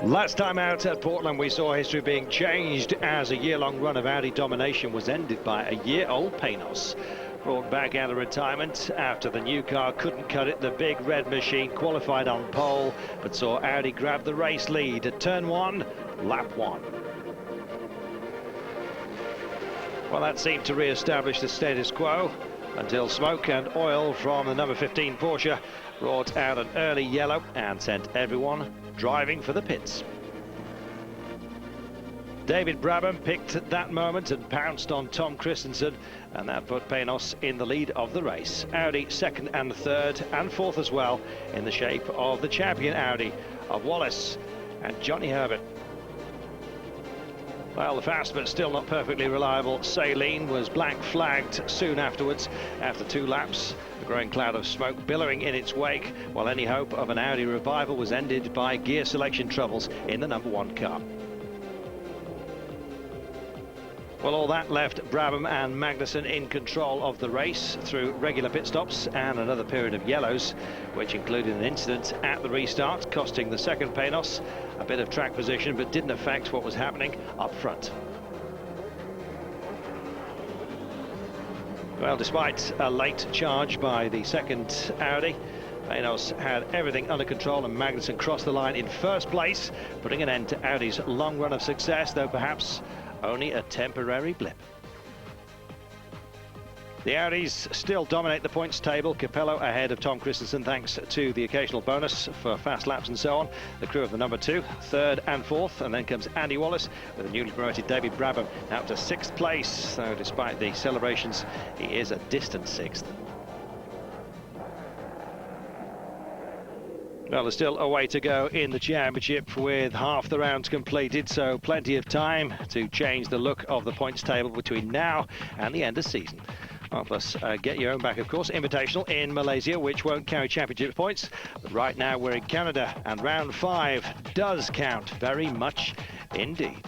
Last time out at Portland, we saw history being changed as a year-long run of Audi domination was ended by a year-old Panos. Brought back out of retirement after the new car couldn't cut it. The big red machine qualified on pole, but saw Audi grab the race lead at turn 1, lap 1. Well, that seemed to re-establish the status quo until smoke and oil from the number 15 Porsche brought out an early yellow and sent everyone driving for the pits. David Brabham picked that moment and pounced on Tom Christensen, and that put Panos in the lead of the race. Audi second and third and fourth as well, in the shape of the champion Audi of Wallace and Johnny Herbert. Well, the fast but still not perfectly reliable Saleen was black flagged soon afterwards after 2 laps. A growing cloud of smoke billowing in its wake, while any hope of an Audi revival was ended by gear selection troubles in the number 1 car. Well, all that left Brabham and Magnussen in control of the race through regular pit stops and another period of yellows, which included an incident at the restart, costing the second Panos a bit of track position, but didn't affect what was happening up front. Well, despite a late charge by the second Audi, Panos had everything under control, and Magnussen crossed the line in first place, putting an end to Audi's long run of success, though perhaps only a temporary blip. The Audis still dominate the points table. Capello ahead of Tom Christensen thanks to the occasional bonus for fast laps and so on. The crew of the number 2, third and fourth, and then comes Andy Wallace with the newly promoted David Brabham now to 6th place. So despite the celebrations, he is a distant 6th. Well, there's still a way to go in the championship with half the rounds completed, so plenty of time to change the look of the points table between now and the end of season. Well, plus get your own back, of course. Invitational in Malaysia, which won't carry championship points. But right now we're in Canada, and round 5 does count very much indeed.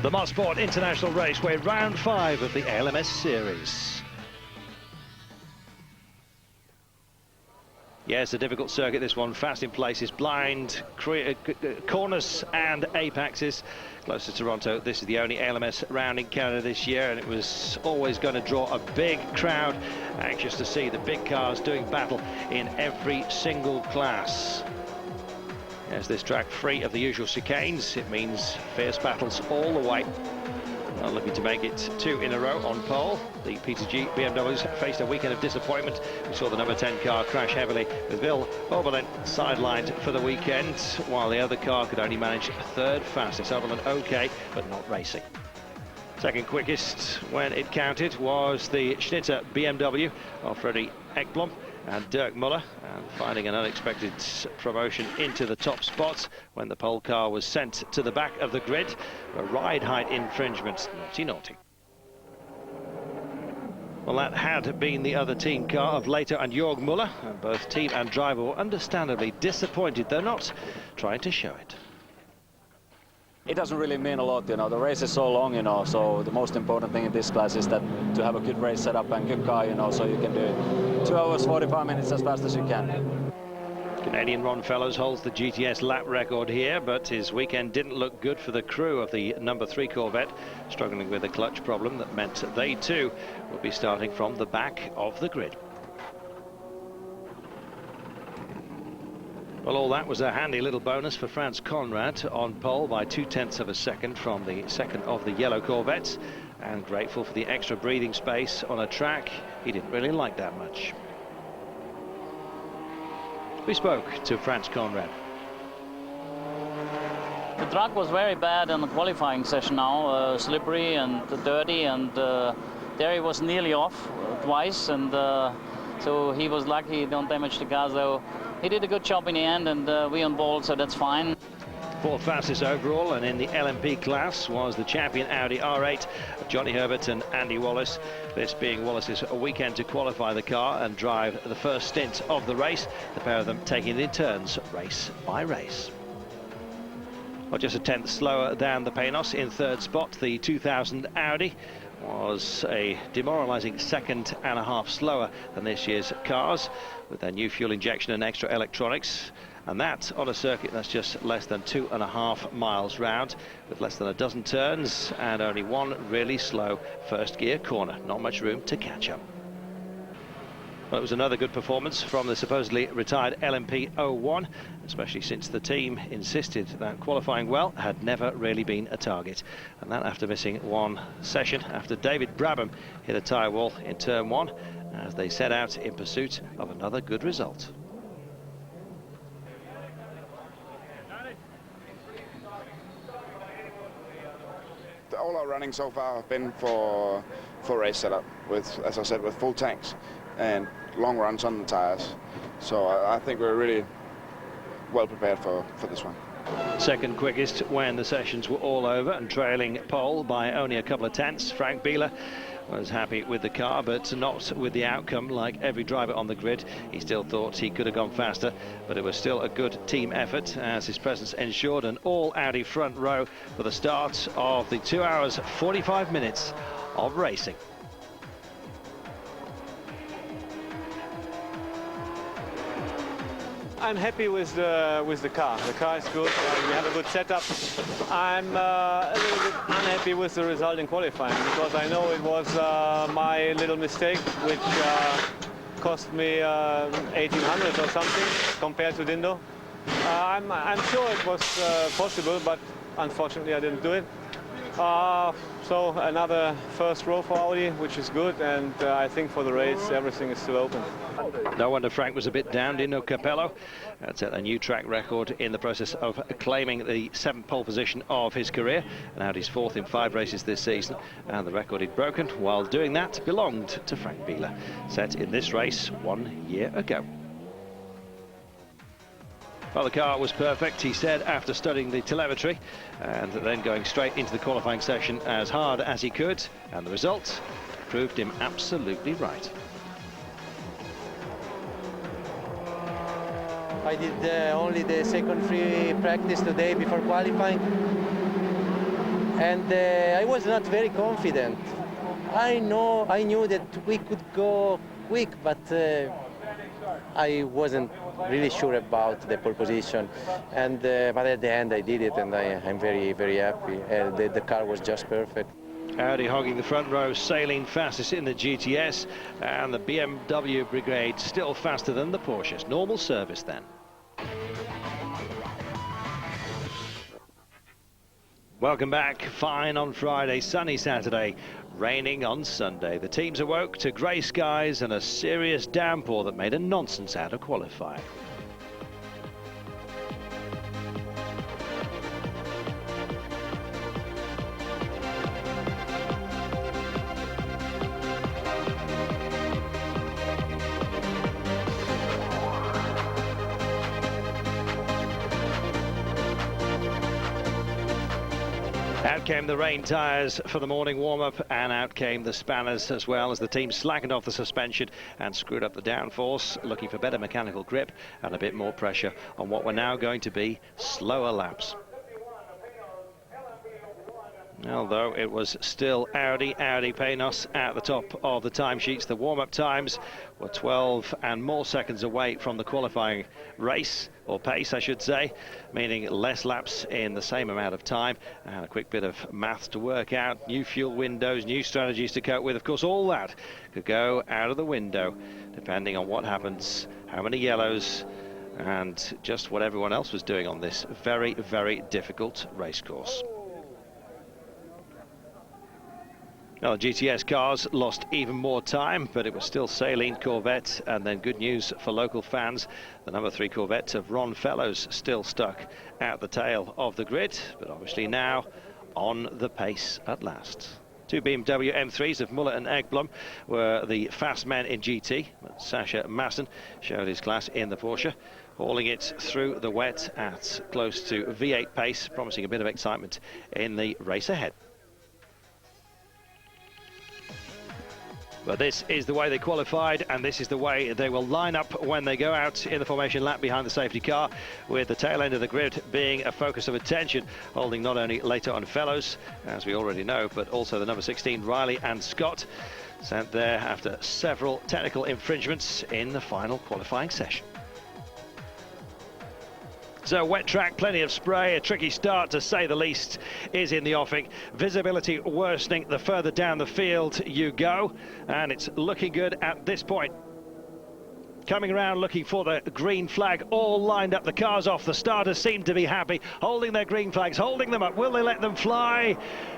The Mosport International Raceway, round 5 of the ALMS series. Yes, a difficult circuit, this one. Fast in places, blind, corners and apexes. Close to Toronto, this is the only ALMS round in Canada this year, and it was always going to draw a big crowd, anxious to see the big cars doing battle in every single class. As this track free of the usual chicanes, it means fierce battles all the way. Well, looking to make it 2 in a row on pole. The P2G BMWs faced a weekend of disappointment. We saw the number 10 car crash heavily, with Bill Oberlin sidelined for the weekend, while the other car could only manage 3rd fastest. Oberlin okay, but not racing. Second quickest when it counted was the Schnitzer BMW of Freddie Ekblom and Dirk Muller, and finding an unexpected promotion into the top spots when the pole car was sent to the back of the grid. A ride height infringement, naughty naughty. Well, that had been the other team car of Later and Jörg Muller, and both team and driver were understandably disappointed, though not trying to show it. It doesn't really mean a lot, you know. The race is so long, you know, so the most important thing in this class is that to have a good race setup and good car, you know, so you can do it 2 hours 45 minutes as fast as you can. Canadian Ron Fellows holds the GTS lap record here, but his weekend didn't look good for the crew of the number 3 Corvette, struggling with a clutch problem that meant they too would be starting from the back of the grid. Well, all that was a handy little bonus for Franz Conrad on pole by 0.2 of a second from the second of the yellow Corvettes, and grateful for the extra breathing space on a track he didn't really like that much. We spoke to Franz Conrad. The track was very bad in the qualifying session now, slippery and dirty, and there he was nearly off twice, and so he was lucky he don't damage the car, though. He did a good job in the end, and we on board, so that's fine. Fourth fastest overall, and in the LMP class was the champion Audi R8, Johnny Herbert and Andy Wallace. This being Wallace's weekend to qualify the car and drive the first stint of the race, the pair of them taking it in turns, race by race. Well, just a tenth slower than the Panos. In third spot, the 2000 Audi was a demoralising second and a half slower than this year's cars, with their new fuel injection and extra electronics. And that on a circuit that's just less than 2.5 miles round, with less than a dozen turns and only one really slow first gear corner. Not much room to catch up. Well, it was another good performance from the supposedly retired LMP 01, especially since the team insisted that qualifying well had never really been a target. And that after missing one session after David Brabham hit a tyre wall in turn 1 as they set out in pursuit of another good result. All our running so far have been for race setup, with, as I said, with full tanks and long runs on the tires. So I think we're really well prepared for this one. Second quickest when the sessions were all over, and trailing pole by only a couple of tenths. Frank Bieler was happy with the car, but not with the outcome. Like every driver on the grid, he still thought he could have gone faster, but it was still a good team effort as his presence ensured an all Audi front row for the start of the 2 hours 45 minutes of racing. I'm happy with the car. The car is good. We have a good setup. I'm a little bit unhappy with the result in qualifying, because I know it was my little mistake which cost me 1800 or something compared to Dindo. I'm sure it was possible, but unfortunately I didn't do it. So another first row for Audi, which is good, and I think for the race everything is still open. No wonder Frank was a bit down. Dino Capello set a new track record in the process of claiming the 7th pole position of his career, and Audi's 4th in 5 races this season, and the record he'd broken while doing that belonged to Frank Bieler, set in this race 1 year ago. Well, the car was perfect, he said, after studying the telemetry and then going straight into the qualifying session as hard as he could, and the result proved him absolutely right. I did only the second free practice today before qualifying, and I was not very confident. I knew that we could go quick, but I wasn't really sure about the pole position, and but at the end I did it, and I'm very, very happy. The car was just perfect. Audi hogging the front row, sailing fastest in the GTS, and the BMW brigade still faster than the Porsches. Normal service then. Welcome back. Fine on Friday, sunny Saturday, raining on Sunday. The teams awoke to grey skies and a serious downpour that made a nonsense out of qualifying. Out came the rain tyres for the morning warm-up, and out came the spanners as well, as the team slackened off the suspension and screwed up the downforce, looking for better mechanical grip and a bit more pressure on what were now going to be slower laps. Although it was still Audi Panos at the top of the timesheets. The warm-up times were 12 and more seconds away from the qualifying race, or pace I should say, meaning less laps in the same amount of time. And a quick bit of maths to work out, new fuel windows, new strategies to cope with. Of course, all that could go out of the window depending on what happens, how many yellows, and just what everyone else was doing on this very, very difficult race course. Now, the GTS cars lost even more time, but it was still Saleen Corvette, and then good news for local fans. The number 3 Corvette of Ron Fellows still stuck at the tail of the grid, but obviously now on the pace at last. Two BMW M3s of Muller and Ekblom were the fast men in GT. But Sasha Masson showed his class in the Porsche, hauling it through the wet at close to V8 pace, promising a bit of excitement in the race ahead. But this is the way they qualified, and this is the way they will line up when they go out in the formation lap behind the safety car, with the tail end of the grid being a focus of attention, holding not only later on fellows, as we already know, but also the number 16, Riley and Scott, sent there after several technical infringements in the final qualifying session. So wet track, plenty of spray, a tricky start to say the least is in the offing. Visibility worsening the further down the field you go, and it's looking good at this point. Coming around looking for the green flag, all lined up, the cars off. The starters seem to be happy, holding their green flags, holding them up. Will they let them fly?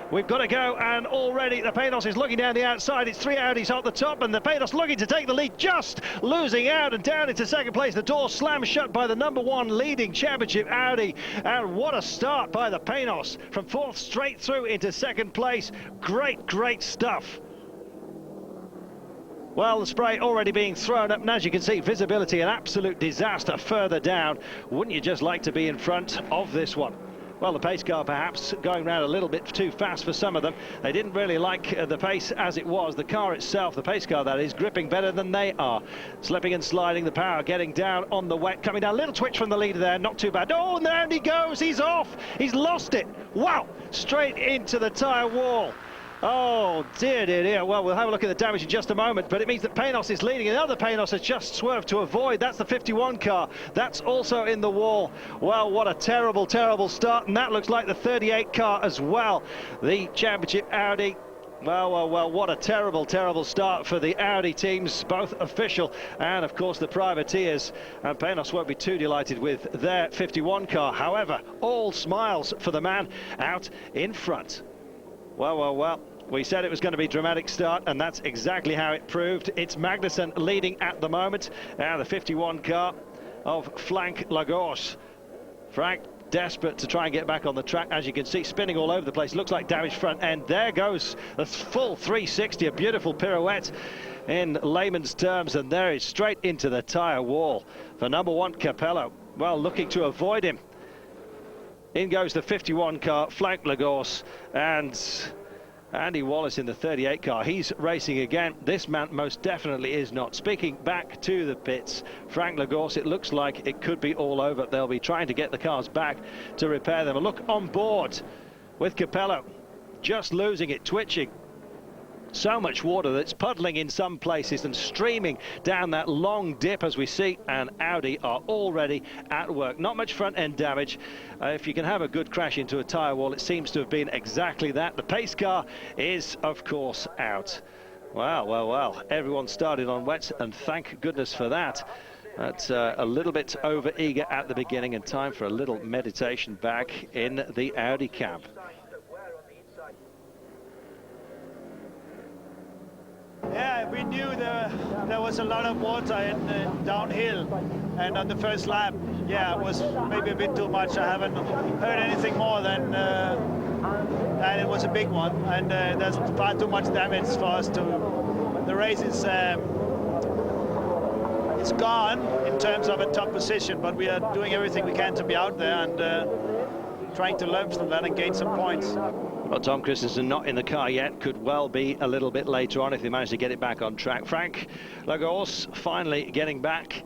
We've got to go, and already the Panos is looking down the outside. It's three Audis at the top, and the Panos looking to take the lead, just losing out and down into second place. The door slammed shut by the number one leading championship Audi, and what a start by the Panos from fourth straight through into second place. Great stuff. Well, the spray already being thrown up, and as you can see, visibility an absolute disaster further down. Wouldn't you just like to be in front of this one? Well, the pace car perhaps going around a little bit too fast for some of them. They didn't really like the pace as it was. The car itself, the pace car that is, gripping better than they are. Slipping and sliding, the power getting down on the wet, coming down. Little twitch from the leader there, not too bad. Oh, and there he goes, he's off. He's lost it. Wow, straight into the tyre wall. Oh, dear. Well, we'll have a look at the damage in just a moment, but it means that Panos is leading. Another Panos has just swerved to avoid. That's the 51 car. That's also in the wall. Well, what a terrible start, and that looks like the 38 car as well. The championship Audi. Well, what a terrible start for the Audi teams, both official and, of course, the privateers. And Panos won't be too delighted with their 51 car. However, all smiles for the man out in front. Well. We said it was going to be a dramatic start, and that's exactly how it proved. It's Magnussen leading at the moment. Now the 51 car of Frank Lagos. Frank desperate to try and get back on the track, as you can see, spinning all over the place. Looks like damaged front end. There goes the full 360, a beautiful pirouette in layman's terms, and there is straight into the tyre wall for number one Capello. Well, looking to avoid him. In goes the 51 car, Frank Lagos, and Andy Wallace in the 38 car. He's racing again. This man most definitely is not. Speaking back to the pits, Frank Lagos, it looks like it could be all over. They'll be trying to get the cars back to repair them. A look on board with Capello, just losing it, twitching. So much water that's puddling in some places and streaming down that long dip, as we see, and Audi are already at work. Not much front end damage. If you can have a good crash into a tyre wall, it seems to have been exactly that. The pace car is, of course, out. Well, everyone started on wet, and thank goodness for that. That's a little bit over eager at the beginning, and time for a little meditation back in the Audi camp. Yeah, we knew there was a lot of water in downhill, and on the first lap, yeah, it was maybe a bit too much. I haven't heard anything more than that it was a big one, and there's far too much damage for us to. The race is it's gone in terms of a top position, but we are doing everything we can to be out there and trying to learn from that and gain some points. Well, Tom Christensen not in the car yet, could well be a little bit later on if they manage to get it back on track. Frank Lagos finally getting back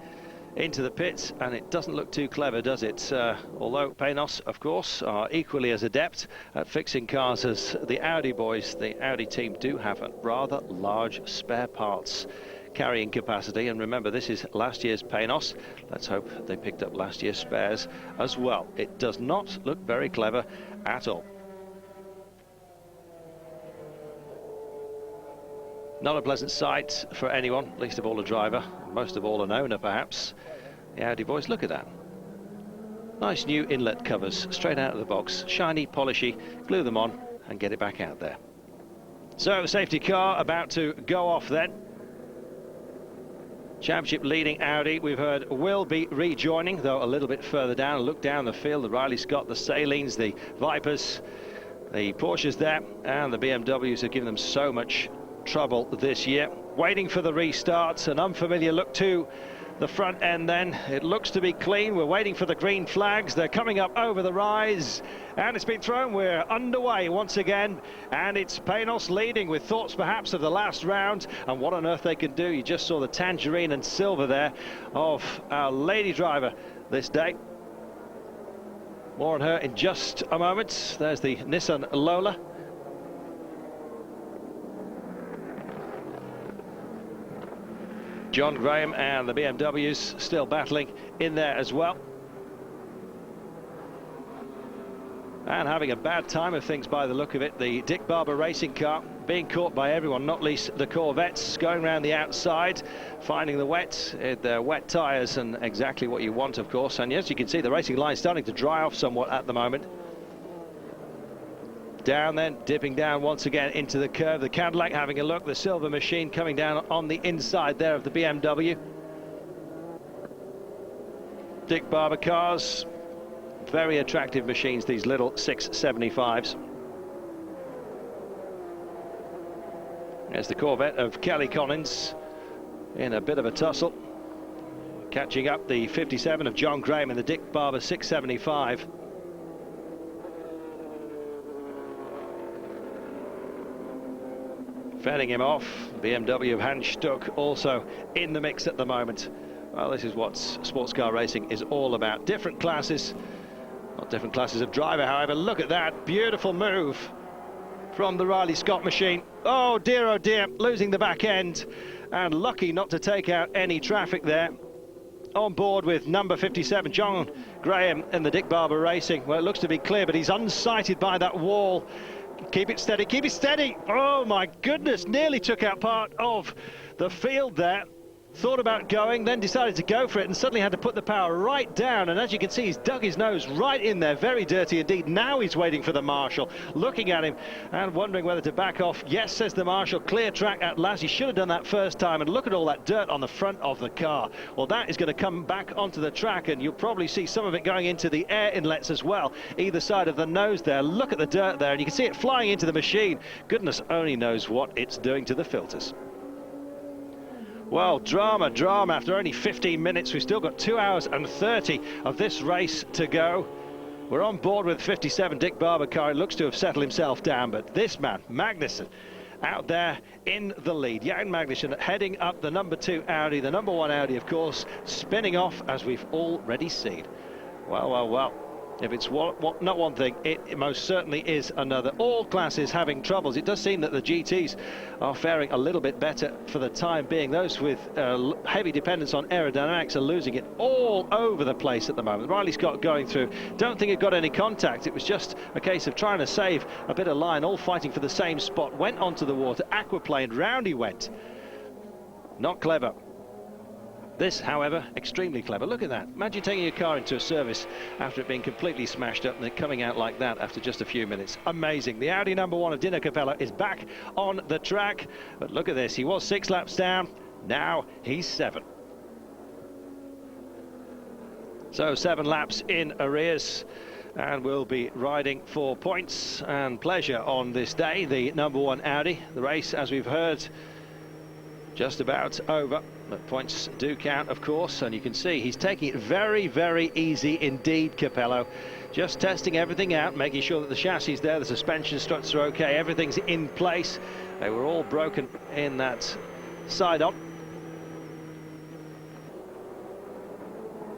into the pits, and it doesn't look too clever, does it? Although Panos, of course, are equally as adept at fixing cars as the Audi boys. The Audi team do have a rather large spare parts carrying capacity, and remember, this is last year's Panos. Let's hope they picked up last year's spares as well. It does not look very clever at all. Not a pleasant sight for anyone, least of all a driver, most of all an owner perhaps. The Audi boys, look at that. Nice new inlet covers, straight out of the box, shiny, polishy, glue them on and get it back out there. So, safety car about to go off then. Championship leading Audi, we've heard, will be rejoining, though a little bit further down. Look down the field, the Riley Scott, the Salines, the Vipers. The Porsches there and the BMWs have given them so much trouble this year. Waiting for the restart, an unfamiliar look to the front end then. It looks to be clean. We're waiting for the green flags. They're coming up over the rise and it's been thrown. We're underway once again, and it's Panos leading with thoughts perhaps of the last round and what on earth they can do. You just saw the tangerine and silver there of our lady driver this day. More on her in just a moment. There's the Nissan Lola. John Graham and the BMWs still battling in there as well. And having a bad time of things by the look of it. The Dick Barber racing car being caught by everyone, not least the Corvettes, going around the outside, finding the wet, their wet tyres, and exactly what you want, of course. And yes, you can see the racing line starting to dry off somewhat at the moment. Down then, dipping down once again into the curve. The Cadillac having a look, the silver machine coming down on the inside there of the BMW. Dick Barber cars, very attractive machines, these little 675s. There's the Corvette of Kelly Collins in a bit of a tussle, catching up the 57 of John Graham in the Dick Barber 675. Fending him off, BMW of Hans Stuck also in the mix at the moment. Well, this is what sports car racing is all about. Different classes, not different classes of driver, however. Look at that beautiful move from the Riley Scott machine. Oh dear, losing the back end and lucky not to take out any traffic there. On board with number 57, John Graham in the Dick Barber Racing. Well, it looks to be clear, but he's unsighted by that wall. Keep it steady, keep it steady. Oh my goodness, nearly took out part of the field there. Thought about going, then decided to go for it and suddenly had to put the power right down. And as you can see, he's dug his nose right in there, very dirty indeed. Now he's waiting for the marshal, looking at him and wondering whether to back off. Yes, says the marshal, clear track at last. He should have done that first time. And look at all that dirt on the front of the car. Well, that is going to come back onto the track, and you'll probably see some of it going into the air inlets as well, either side of the nose there. Look at the dirt there, and you can see it flying into the machine. Goodness only knows what it's doing to the filters. Well, drama after only 15 minutes. We've still got 2 hours and 30 of this race to go. We're on board with 57 Dick Barber car. It looks to have settled himself down, but this man, Magnussen, out there in the lead. Jan Magnussen heading up the number 2 Audi, the number 1 Audi, of course, spinning off as we've already seen. Well. If it's not one thing, it most certainly is another. All classes having troubles. It does seem that the GTs are faring a little bit better for the time being. Those with heavy dependence on aerodynamics are losing it all over the place at the moment. Riley Scott going through. Don't think it got any contact. It was just a case of trying to save a bit of line, all fighting for the same spot. Went onto the water, aquaplaned, round he went. Not clever. This, however, extremely clever. Look at that. Imagine taking your car into a service after it being completely smashed up and then coming out like that after just a few minutes. Amazing. The Audi number 1 of Dino Capello is back on the track. But look at this. He was 6 laps down. Now he's 7. So 7 laps in arrears. And we'll be riding for points and pleasure on this day. The number 1 Audi. The race, as we've heard, just about over. But points do count, of course, and you can see he's taking it very, very easy indeed, Capello. Just testing everything out, making sure that the chassis is there, the suspension struts are okay, everything's in place. They were all broken in that side-on.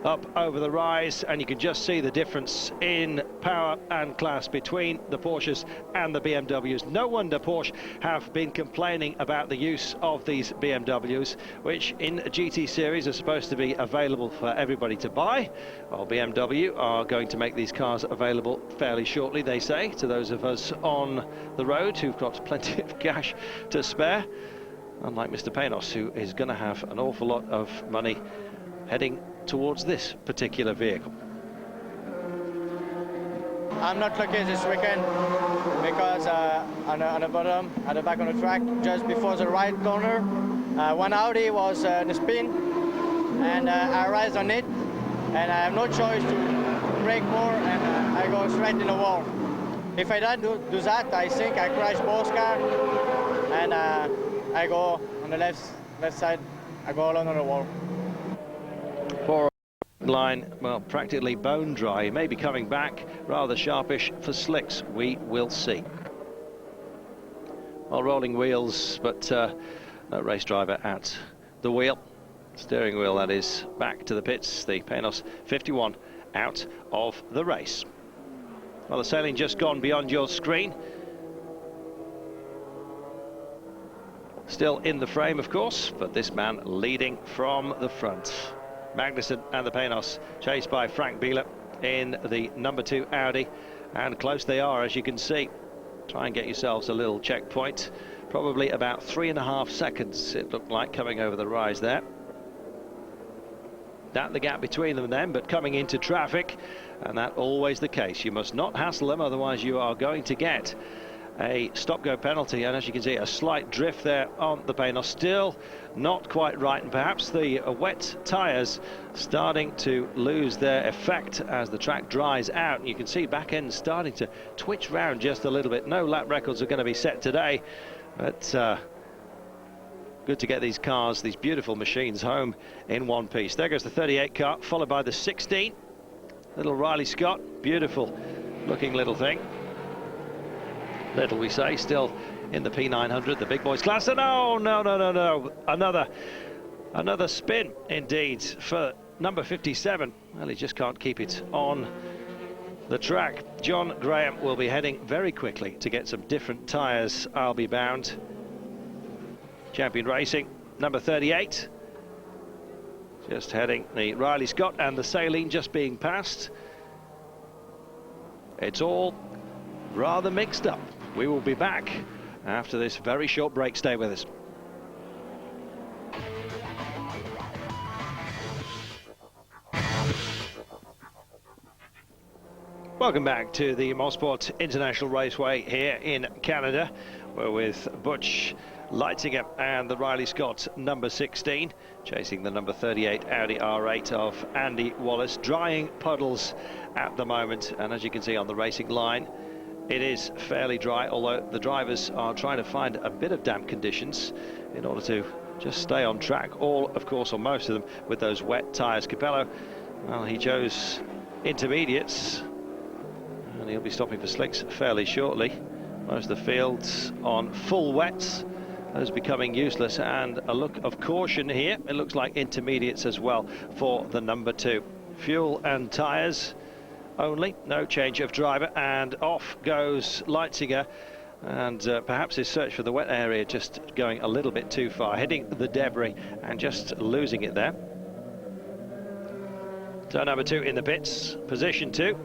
Up over the rise, and you can just see the difference in power and class between the Porsches and the BMWs. No wonder Porsche have been complaining about the use of these BMWs, which in a GT series are supposed to be available for everybody to buy. Well, BMW are going to make these cars available fairly shortly, they say, to those of us on the road who've got plenty of cash to spare, unlike Mr. Panos, who is going to have an awful lot of money heading towards this particular vehicle. I'm not lucky this weekend because on the bottom, at the back of the track, just before the right corner, one Audi was in the spin, and I rise on it, and I have no choice to brake more, and I go straight in the wall. If I don't do that, I think I crash both cars, and I go on the left side. I go along on the wall. Poor line, well, practically bone dry. He may be coming back rather sharpish for slicks. We will see. Well, rolling wheels, but no race driver at the wheel. Steering wheel, that is, back to the pits. The Panos 51 out of the race. Well, the sailing just gone beyond your screen. Still in the frame, of course, but this man leading from the front. Magnussen and the Panos, chased by Frank Bieler in the number 2 Audi, and close they are, as you can see. Try and get yourselves a little checkpoint. Probably about 3.5 seconds, it looked like, coming over the rise there. That the gap between them then, but coming into traffic, and that always the case. You must not hassle them, otherwise you are going to get a stop-go penalty. And as you can see, a slight drift there on the Panos, still not quite right, and perhaps the wet tyres starting to lose their effect as the track dries out. And you can see back end starting to twitch round just a little bit. No lap records are going to be set today, but good to get these cars, these beautiful machines, home in one piece. There goes the 38 car, followed by the 16. Little Riley Scott, beautiful looking little thing. Little, we say, still in the P900, the big boys class. And no, another spin indeed for number 57. Well, he just can't keep it on the track. John Graham will be heading very quickly to get some different tyres, I'll be bound. Champion Racing, number 38. Just heading the Riley Scott and the Saline just being passed. It's all rather mixed up. We will be back after this very short break. Stay with us. Welcome back to the Mosport International Raceway here in Canada. We're with Butch Leitzinger and the Riley Scott number 16, chasing the number 38 Audi R8 of Andy Wallace. Drying puddles at the moment, and as you can see on the racing line, it is fairly dry, although the drivers are trying to find a bit of damp conditions in order to just stay on track. All, of course, or most of them, with those wet tyres. Capello, well, he chose intermediates, and he'll be stopping for slicks fairly shortly. Most of the fields on full wets, those becoming useless, and a look of caution here. It looks like intermediates as well for the number 2. Fuel and tyres only, no change of driver, and off goes Leitzinger, and perhaps his search for the wet area just going a little bit too far, hitting the debris and just losing it there. So number 2 in the pits, position 2,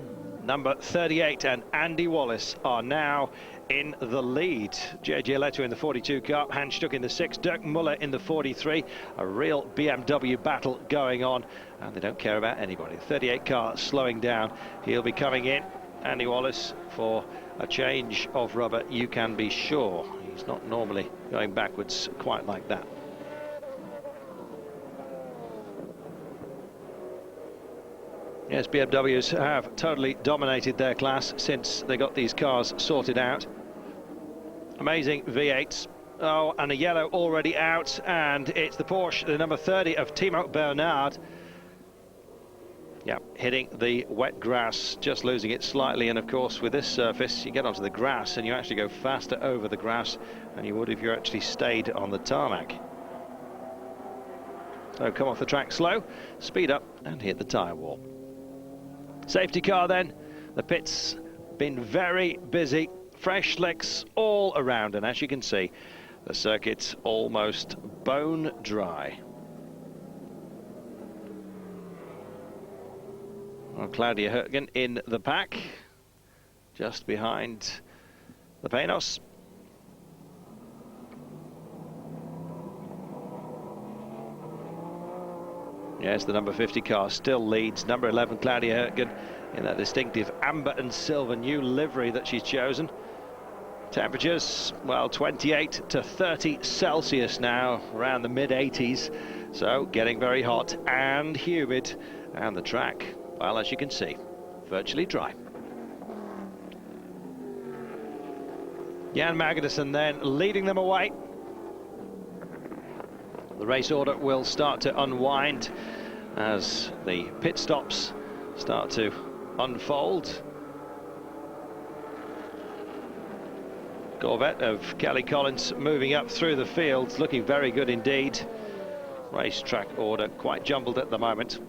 number 38 and Andy Wallace are now in the lead. JJ Leto in the 42 car, Hans Stuck in the 6, Dirk Muller in the 43. A real BMW battle going on, and they don't care about anybody. The 38 car slowing down. He'll be coming in, Andy Wallace, for a change of rubber, you can be sure. He's not normally going backwards quite like that. Yes, BMWs have totally dominated their class since they got these cars sorted out. Amazing V8s. Oh, and a yellow already out, and it's the Porsche, the number 30 of Timo Bernard. Yeah, hitting the wet grass, just losing it slightly, and of course with this surface you get onto the grass and you actually go faster over the grass than you would if you actually stayed on the tarmac. So come off the track slow, speed up and hit the tyre wall. Safety car then, the pits been very busy, fresh slicks all around, and as you can see, the circuit's almost bone dry. Well, Claudia Hürtgen in the pack, just behind the Panos. Yes, the number 50 car still leads. Number 11, Claudia Hürtgen, in that distinctive amber and silver new livery that she's chosen. Temperatures, well, 28 to 30 Celsius now, around the mid-80s. So getting very hot and humid, and the track, well, as you can see, virtually dry. Jan Magnussen then leading them away. The race order will start to unwind as the pit stops start to unfold. Corvette of Kelly Collins moving up through the field, looking very good indeed. Racetrack order quite jumbled at the moment.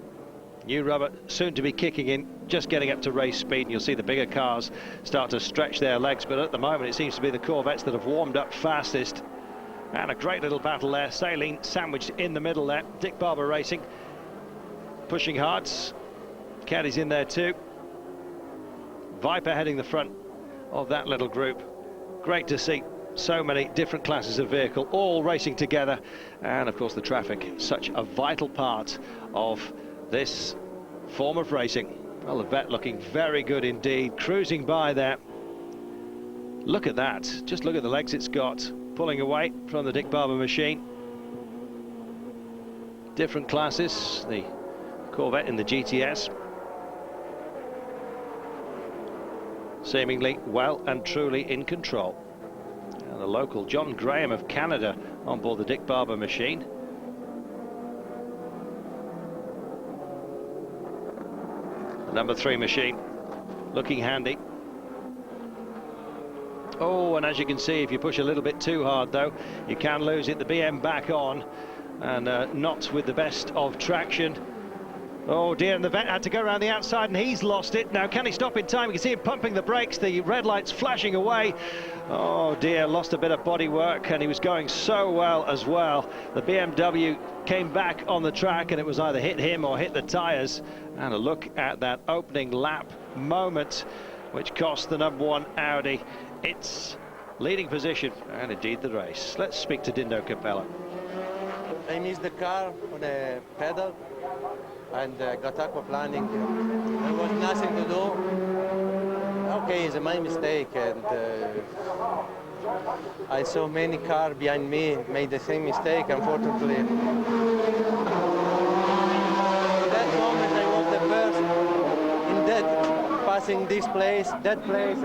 New rubber soon to be kicking in, just getting up to race speed, and you'll see the bigger cars start to stretch their legs, but at the moment it seems to be the Corvettes that have warmed up fastest. And a great little battle there, Saline sandwiched in the middle there. Dick Barber Racing pushing hard. Caddy's in there too. Viper heading the front of that little group. Great to see so many different classes of vehicle all racing together, and of course the traffic, such a vital part of this form of racing. Well, the vet looking very good indeed, cruising by there. Look at that, just look at the legs it's got, pulling away from the Dick Barber machine. Different classes, the Corvette in the GTS. Seemingly well and truly in control. And the local John Graham of Canada on board the Dick Barber machine. The number 3 machine looking handy. Oh, and as you can see, if you push a little bit too hard though, you can lose it. The BM back on, and not with the best of traction. Oh dear, and the vet had to go around the outside and he's lost it. Now can he stop in time? You can see him pumping the brakes, the red lights flashing away. Oh dear, lost a bit of body work, and he was going so well as well. The BMW came back on the track and it was either hit him or hit the tyres. And a look at that opening lap moment, which cost the number 1 Audi its leading position and indeed the race. Let's speak to Dindo Capella. I missed the car on a pedal and got aquaplaning. There was nothing to do. Okay, it's my mistake, and I saw many cars behind me made the same mistake, unfortunately. In that moment I was the first in that, passing this place, that place,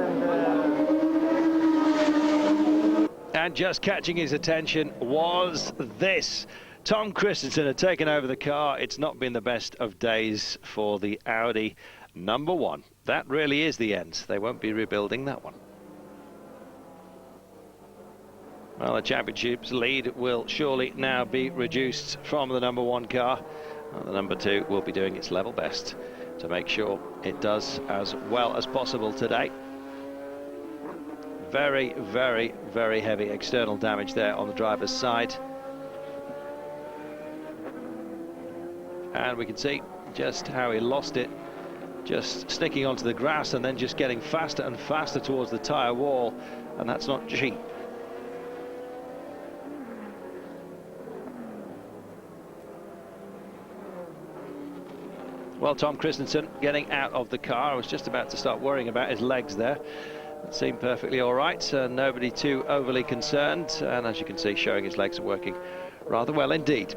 and just catching his attention was this. Tom Christensen had taken over the car. It's not been the best of days for the Audi number 1. That really is the end. They won't be rebuilding that one. Well, the championship's lead will surely now be reduced from the number 1 car. Well, the number 2 will be doing its level best to make sure it does as well as possible today. Very, very, very heavy external damage there on the driver's side. And we can see just how he lost it, just sticking onto the grass and then just getting faster and faster towards the tyre wall, and that's not cheap. Well, Tom Christensen getting out of the car. I was just about to start worrying about his legs there. It seemed perfectly all right, nobody too overly concerned, and as you can see, showing his legs are working rather well indeed.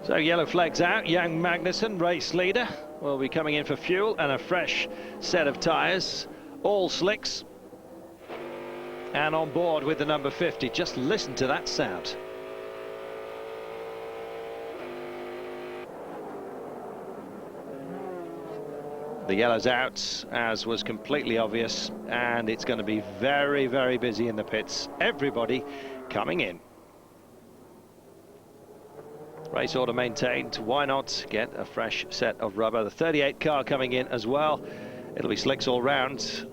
So yellow flags out. Jan Magnussen, race leader, will be coming in for fuel and a fresh set of tyres, all slicks, and on board with the number 50. Just listen to that sound. The yellow's out, as was completely obvious, and it's going to be very, very busy in the pits. Everybody coming in. Race order maintained. Why not get a fresh set of rubber? The 38 car coming in as well. It'll be slicks all round.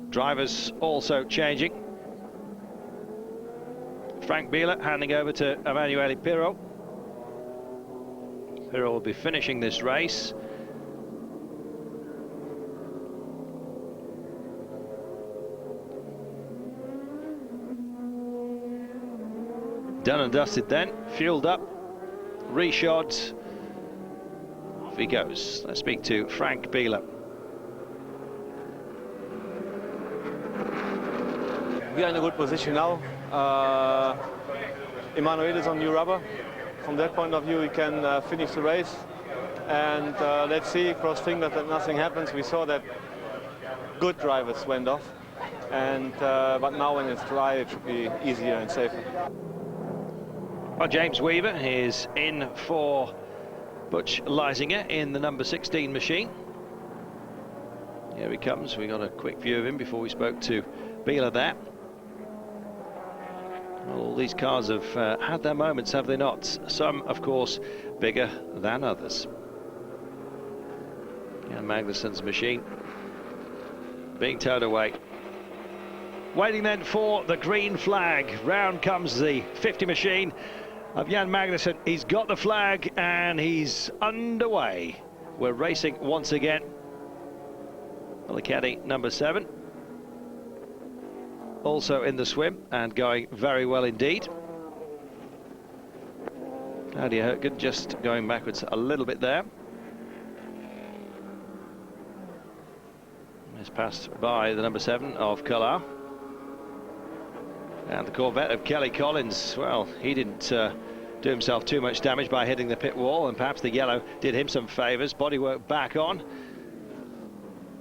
Drivers also changing. Frank Bieler handing over to Emanuele Pirro. Pirro will be finishing this race. Done and dusted then, fueled up, reshod, off he goes. Let's speak to Frank Bieler. We are in a good position now. Emanuele is on new rubber. From that point of view, he can finish the race. And let's see, cross fingers that nothing happens. We saw that good drivers went off, and but now when it's dry, it should be easier and safer. Well, James Weaver is in for Butch Leisinger in the number 16 machine. Here he comes. We got a quick view of him before we spoke to Bieler there. All these cars have had their moments, have they not? Some, of course, bigger than others. Jan Magnussen's machine being towed away. Waiting then for the green flag. Round comes the 50 machine of Jan Magnussen. He's got the flag and he's underway. We're racing once again. Well, the caddy number 7. Also in the swim and going very well indeed. Claudia Herbert just going backwards a little bit there. Is passed by the number 7 of Collard. And the Corvette of Kelly Collins, well, he didn't do himself too much damage by hitting the pit wall, and perhaps the yellow did him some favours. Bodywork back on.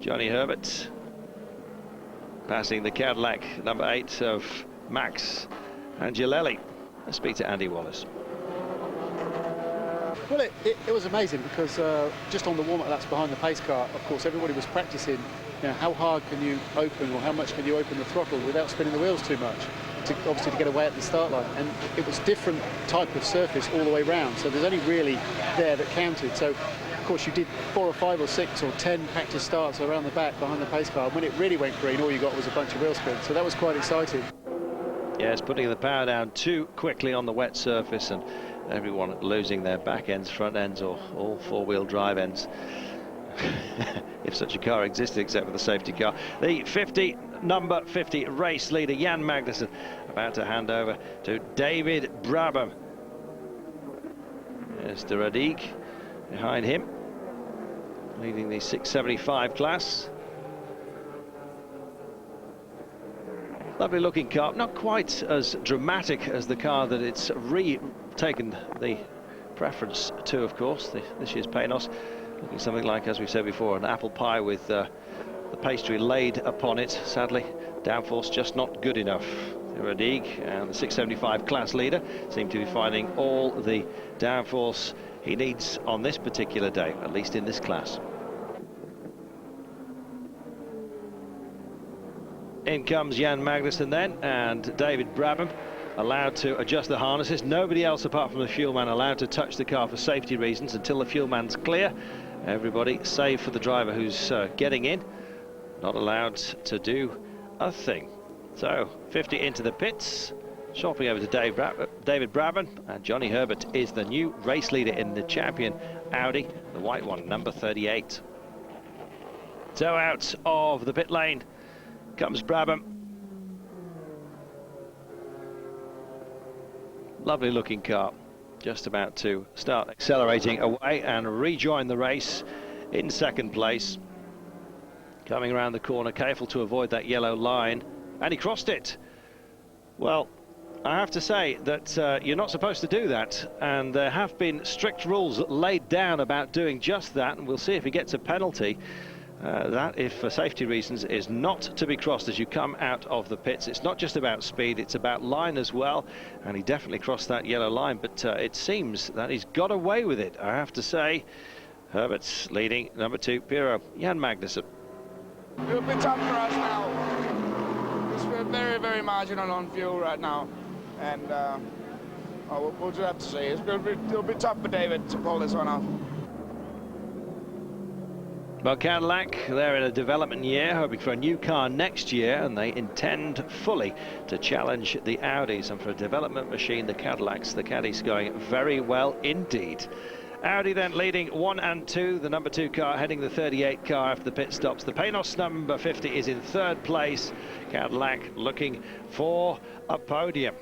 Johnny Herbert passing the Cadillac number 8 of Max Angelelli. Let's speak to Andy Wallace. Well, it was amazing because just on the warm-up laps behind the pace car, of course, everybody was practicing, you know, how hard can you open or how much can you open the throttle without spinning the wheels too much, obviously to get away at the start line. And it was different type of surface all the way round, so there's only really there that counted. So, of course, you did 4 or 5 or 6 or 10 practice starts around the back behind the pace car. And when it really went green, all you got was a bunch of wheel spin. So that was quite exciting. Yes, putting the power down too quickly on the wet surface, and everyone losing their back ends, front ends, or all 4-wheel drive ends. If such a car existed, except for the safety car. The 50, number 50 race leader, Jan Magnussen, about to hand over to David Brabham. There's de Radigue behind him, leading the 675 class. Lovely looking car, not quite as dramatic as the car that it's taken the preference to, of course, this year's Panos. Looking something like, as we said before, an apple pie with the pastry laid upon it. Sadly, downforce just not good enough. Radigue and the 675 class leader seem to be finding all the downforce he needs on this particular day, at least in this class. In comes Jan Magnussen then, and David Brabham allowed to adjust the harnesses. Nobody else apart from the fuel man allowed to touch the car for safety reasons until the fuel man's clear. Everybody, save for the driver who's getting in, not allowed to do a thing. So 50 into the pits, swapping over to David Brabham, and Johnny Herbert is the new race leader in the champion Audi, the white one, number 38. So out of the pit lane comes Brabham. Lovely looking car, just about to start accelerating away and rejoin the race in second place. Coming around the corner, careful to avoid that yellow line, and he crossed it. Well, I have to say that you're not supposed to do that, and there have been strict rules laid down about doing just that, and we'll see if he gets a penalty. That, if for safety reasons, is not to be crossed as you come out of the pits. It's not just about speed, it's about line as well, and he definitely crossed that yellow line, but it seems that he's got away with it, I have to say. Herbert's leading number 2, Piro, Jan Magnussen. It'll be tough for us now. We're very, very marginal on fuel right now, and we'll just have to see. It'll be tough for David to pull this one off. Well, Cadillac, they're in a development year, hoping for a new car next year, and they intend fully to challenge the Audis. And for a development machine, the Cadillacs, the Caddies going very well indeed. Audi then leading 1 and 2, the number 2 car heading the 38 car after the pit stops. The Panos number 50 is in 3rd place. Cadillac looking for a podium.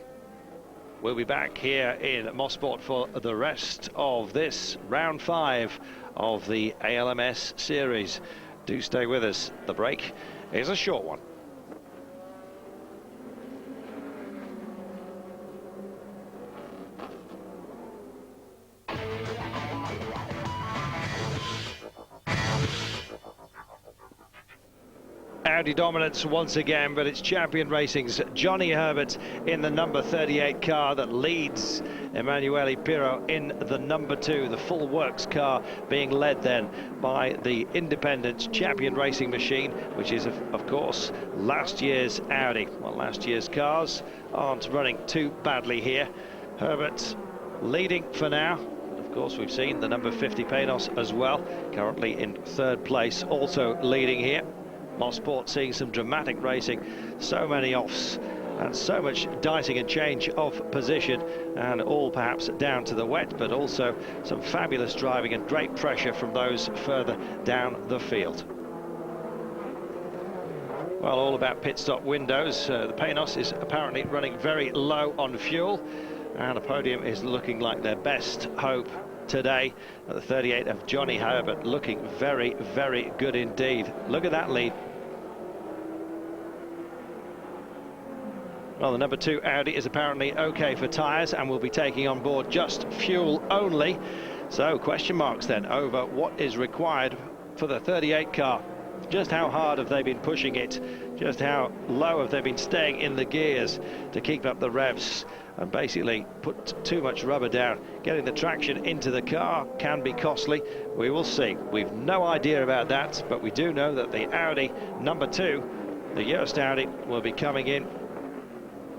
We'll be back here in Mosport for the rest of this round 5 of the ALMS series. Do stay with us. The break is a short one. Audi dominance once again, but it's Champion Racing's Johnny Herbert in the number 38 car that leads Emanuele Pirro in the number 2, the full works car being led then by the independent Champion Racing machine, which is of course last year's Audi. Well, last year's cars aren't running too badly here. Herbert leading for now. Of course, we've seen the number 50 Panos as well, currently in 3rd place, also leading here. Mosport seeing some dramatic racing, so many offs and so much dicing and change of position, and all perhaps down to the wet, but also some fabulous driving and great pressure from those further down the field. Well, all about pit stop windows. The Panos is apparently running very low on fuel, and a podium is looking like their best hope today. The 38 of Johnny Herbert looking very, very good indeed. Look at that lead. Well, the number 2 Audi is apparently okay for tyres and will be taking on board just fuel only. So question marks then over what is required for the 38 car. Just how hard have they been pushing it? Just how low have they been staying in the gears to keep up the revs and basically put too much rubber down? Getting the traction into the car can be costly. We will see. We've no idea about that, but we do know that the Audi number 2, the Yost Audi, will be coming in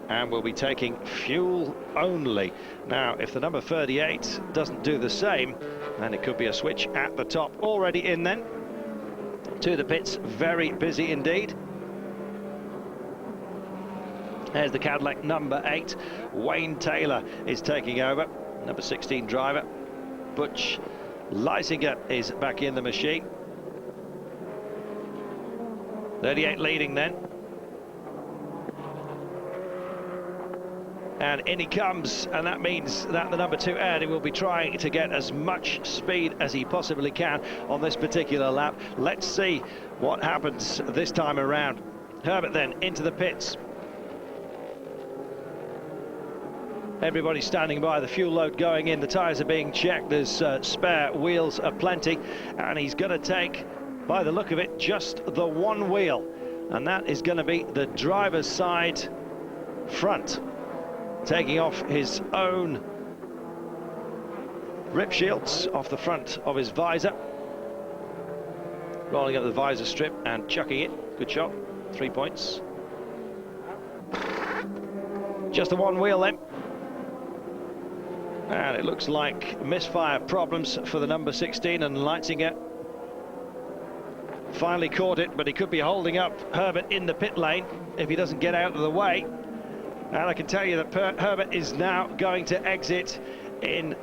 and will be taking fuel only. Now, if the number 38 doesn't do the same, then it could be a switch at the top. Already in then to the pits, very busy indeed. There's the Cadillac number 8. Wayne Taylor is taking over. Number 16 driver Butch Leisinger is back in the machine. 38 leading then. And in he comes, and that means that the number 2 Audi will be trying to get as much speed as he possibly can on this particular lap. Let's see what happens this time around. Herbert then into the pits. Everybody standing by, the fuel load going in, the tyres are being checked, there's spare wheels aplenty, and he's going to take, by the look of it, just the one wheel, and that is going to be the driver's side front, taking off his own rip shields off the front of his visor, rolling up the visor strip and chucking it. Good shot, 3 points. Just the one wheel then. And it looks like misfire problems for the number 16, and Leitzinger finally caught it, but he could be holding up Herbert in the pit lane if he doesn't get out of the way. And I can tell you that Herbert is now going to exit in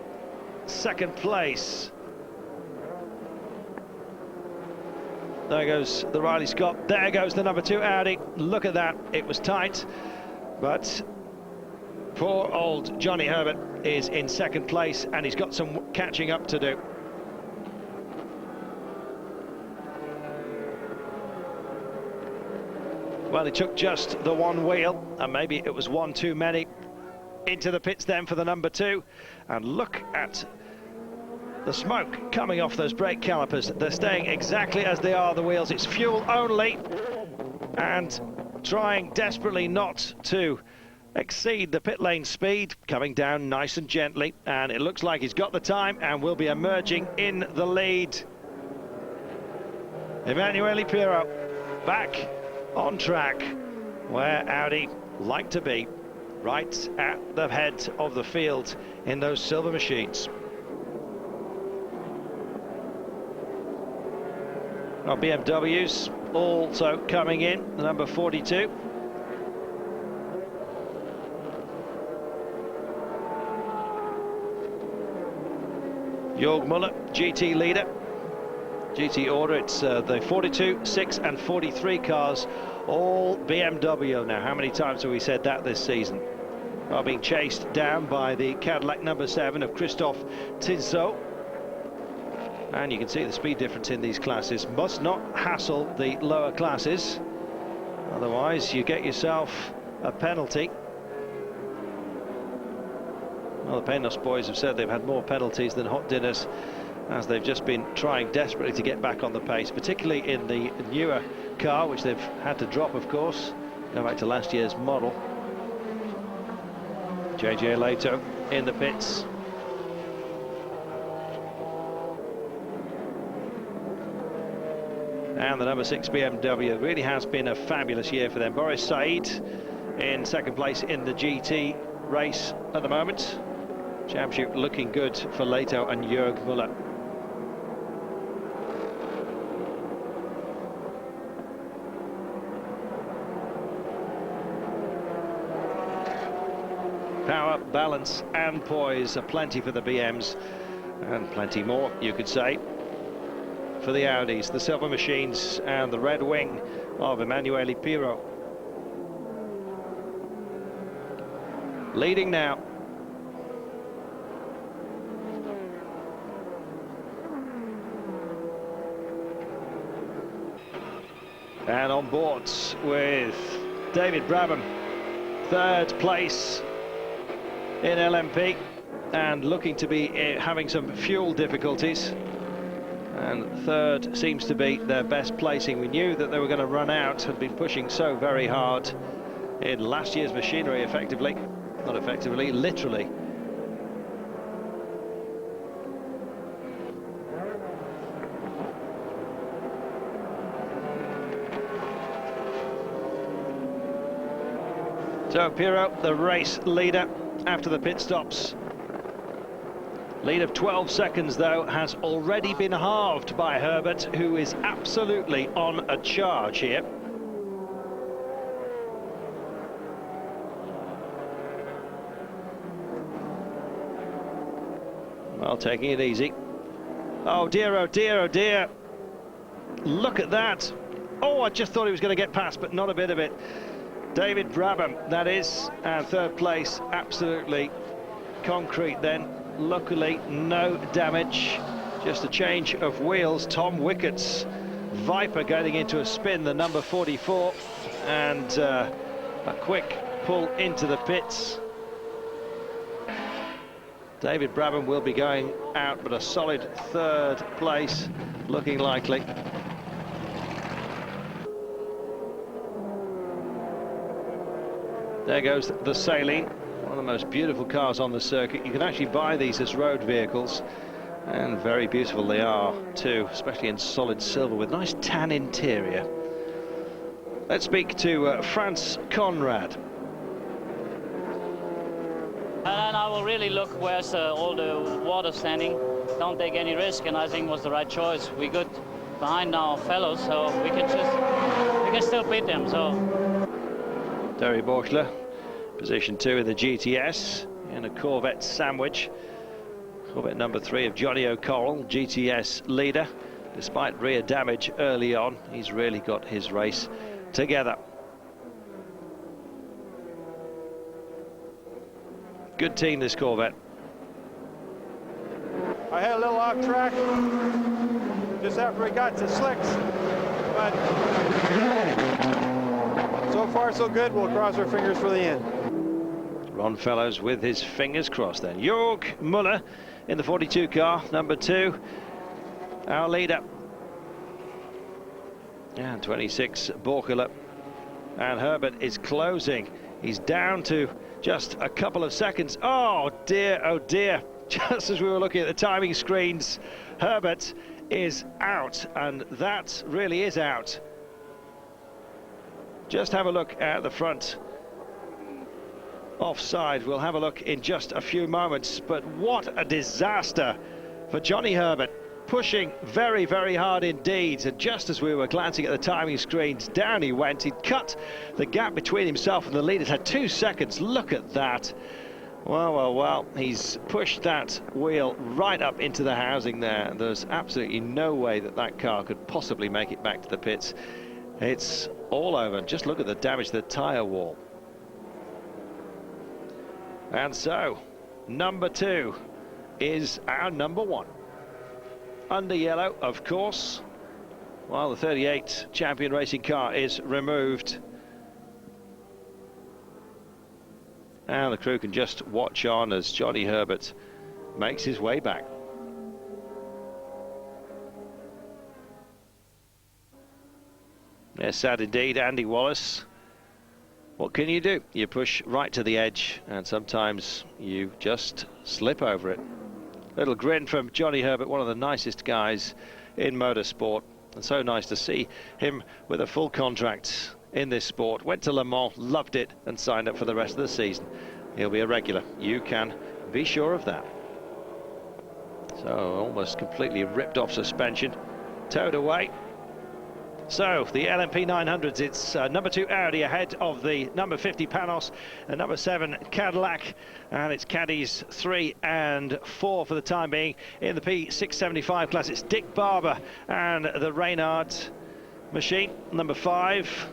2nd place. There goes the Riley Scott. There goes the number 2 Audi. Look at that. It was tight, but poor old Johnny Herbert is in 2nd place, and he's got some catching up to do. Well, he took just the one wheel, and maybe it was one too many. Into the pits then for the number 2, and look at the smoke coming off those brake calipers. They're staying exactly as they are, the wheels. It's fuel only, and trying desperately not to exceed the pit lane speed, coming down nice and gently, and it looks like he's got the time and will be emerging in the lead. Emanuele Pirro back on track where Audi like to be, right at the head of the field in those silver machines. Our BMWs also coming in, the number 42. Jörg Müller, GT leader, GT order. It's the 42, 6 and 43 cars, all BMW. Now, how many times have we said that this season? Are being chased down by the Cadillac number 7 of Christophe Tinceau. And you can see the speed difference in these classes. Must not hassle the lower classes, otherwise you get yourself a penalty. Well, the Panos boys have said they've had more penalties than hot dinners, as they've just been trying desperately to get back on the pace, particularly in the newer car, which they've had to drop, of course. Go back to last year's model. JJ Leto in the pits. And the number 6 BMW. Really has been a fabulous year for them. Boris Said in second place in the GT race at the moment. Championship looking good for Leto and Jörg Muller. Power, balance and poise are plenty for the BMs, and plenty more, you could say, for the Audis, the Silver Machines and the Red Wing of Emanuele Pirro. Leading now. And on board with David Brabham, third place in LMP, and looking to be having some fuel difficulties. And third seems to be their best placing. We knew that they were going to run out, had been pushing so very hard in last year's machinery, effectively. Not effectively, literally. So Pirro, the race leader after the pit stops. Lead of 12 seconds, though, has already been halved by Herbert, who is absolutely on a charge here. Well, taking it easy. Oh dear, oh dear, oh dear. Look at that. Oh, I just thought he was going to get past, but not a bit of it. David Brabham, that is, and third place, absolutely concrete then. Luckily, no damage, just a change of wheels. Tom Wickett's Viper getting into a spin, the number 44, and a quick pull into the pits. David Brabham will be going out, but a solid third place looking likely. There goes the Saline, one of the most beautiful cars on the circuit. You can actually buy these as road vehicles, and very beautiful they are too, especially in solid silver with nice tan interior. Let's speak to Franz Conrad. And I will really look where's all the water standing. Don't take any risk, and I think it was the right choice. We good behind our fellows, so we can still beat them. So. Terry Borchler, position 2 in the GTS in a Corvette sandwich. Corvette number 3 of Johnny O'Correll, GTS leader. Despite rear damage early on, he's really got his race together. Good team, this Corvette. I had a little off track just after we got to slicks, but so far so good. We'll cross our fingers for the end. Ron Fellows with his fingers crossed then. Jörg Muller in the 42 car, number 2, our leader. And 26, Borchler. And Herbert is closing. He's down to just a couple of seconds. Oh dear, oh dear. Just as we were looking at the timing screens, Herbert is out, and that really is out. Just have a look at the front. Offside, we'll have a look in just a few moments, but what a disaster for Johnny Herbert. Pushing very, very hard indeed, and just as we were glancing at the timing screens, down he went. He'd cut the gap between himself and the leaders, had 2 seconds. Look at that. Well, well, well, he's pushed that wheel right up into the housing there. There's absolutely no way that that car could possibly make it back to the pits. It's all over. Just look at the damage to the tyre wall. And so, number 2 is our number 1. Under yellow, of course, while the 38 champion racing car is removed. And the crew can just watch on as Johnny Herbert makes his way back. Yes, sad indeed, Andy Wallace. What can you do? You push right to the edge, and sometimes you just slip over it. Little grin from Johnny Herbert, one of the nicest guys in motorsport. And so nice to see him with a full contract in this sport. Went to Le Mans, loved it, and signed up for the rest of the season. He'll be a regular. You can be sure of that. So almost completely ripped off suspension, towed away. So the LMP 900s, it's number 2 Audi ahead of the number 50 Panos and number 7 Cadillac, and it's Caddies 3 and 4 for the time being. In the P675 class, it's Dick Barber and the Reynard machine. Number 5,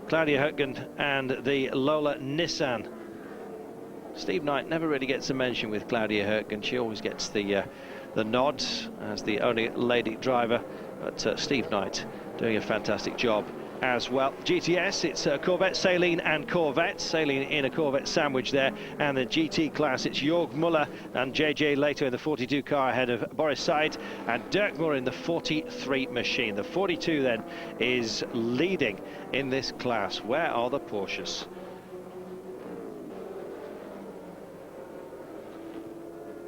Claudia Hurtgen and the Lola Nissan. Steve Knight never really gets a mention with Claudia Hurtgen. She always gets the nod as the only lady driver, but Steve Knight doing a fantastic job as well. GTS, it's Corvette, Saleen and Corvette. Saleen in a Corvette sandwich there. And the GT class, it's Jörg Müller and JJ Leto in the 42 car ahead of Boris Said and Dirk Moore in the 43 machine. The 42 then is leading in this class. Where are the Porsches?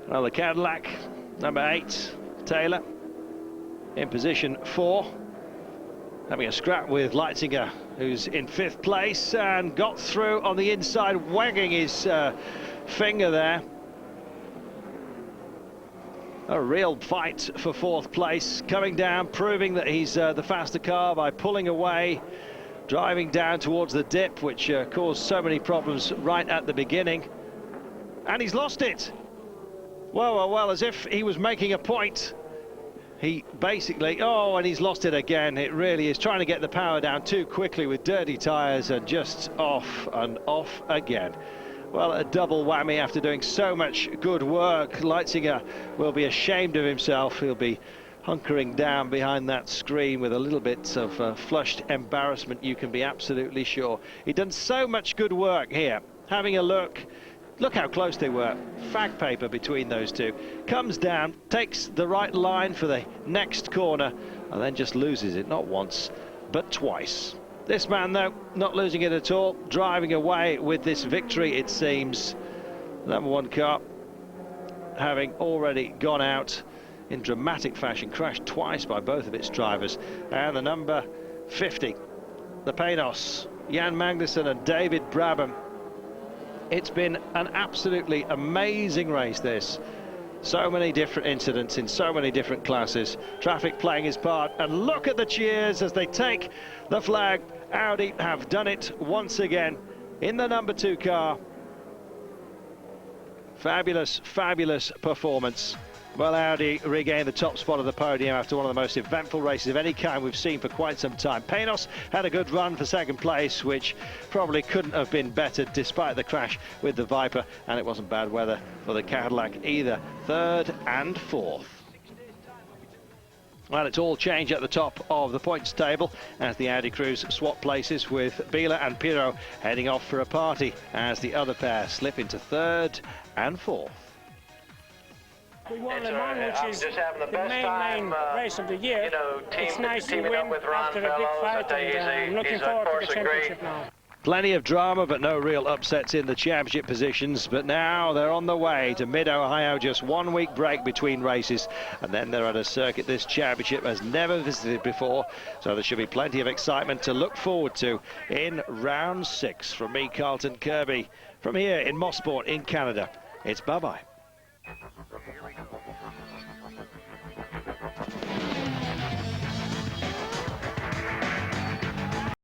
Well, the Cadillac, number 8, Taylor, in position 4. Having a scrap with Leitzinger, who's in 5th place and got through on the inside, wagging his finger there. A real fight for 4th place, coming down, proving that he's the faster car by pulling away, driving down towards the dip, which caused so many problems right at the beginning. And he's lost it. Well, as if he was making a point. He basically, and he's lost it again. It really is trying to get the power down too quickly with dirty tyres and just off and off again. Well, a double whammy after doing so much good work. Leitzinger will be ashamed of himself. He'll be hunkering down behind that screen with a little bit of flushed embarrassment, you can be absolutely sure. He'd done so much good work here. Having a look. Look how close they were. Fag paper between those two. Comes down, takes the right line for the next corner, and then just loses it, not once, but twice. This man, though, not losing it at all, driving away with this victory, it seems. Number 1 car, having already gone out in dramatic fashion, crashed twice by both of its drivers. And the number 50, the Panos, Jan Magnussen and David Brabham. It's been an absolutely amazing race, this. So many different incidents in so many different classes. Traffic playing its part. And look at the cheers as they take the flag. Audi have done it once again in the number 2 car. Fabulous, fabulous performance. Well, Audi regained the top spot of the podium after one of the most eventful races of any kind we've seen for quite some time. Panos had a good run for 2nd place, which probably couldn't have been better despite the crash with the Viper, and it wasn't bad weather for the Cadillac either. 3rd and 4th. Well, it's all change at the top of the points table as the Audi crews swap places with Bieler and Pirot heading off for a party as the other pair slip into 3rd and 4th. We won Le Mans, which is the main race of the year. It's nice to win after a big fight, and I'm looking forward to the championship now. Plenty of drama, but no real upsets in the championship positions. But now they're on the way to mid-Ohio, just 1 week break between races. And then they're at a circuit this championship has never visited before. So there should be plenty of excitement to look forward to in round 6. From me, Carlton Kirby, from here in Mosport in Canada, it's bye-bye. Here we go.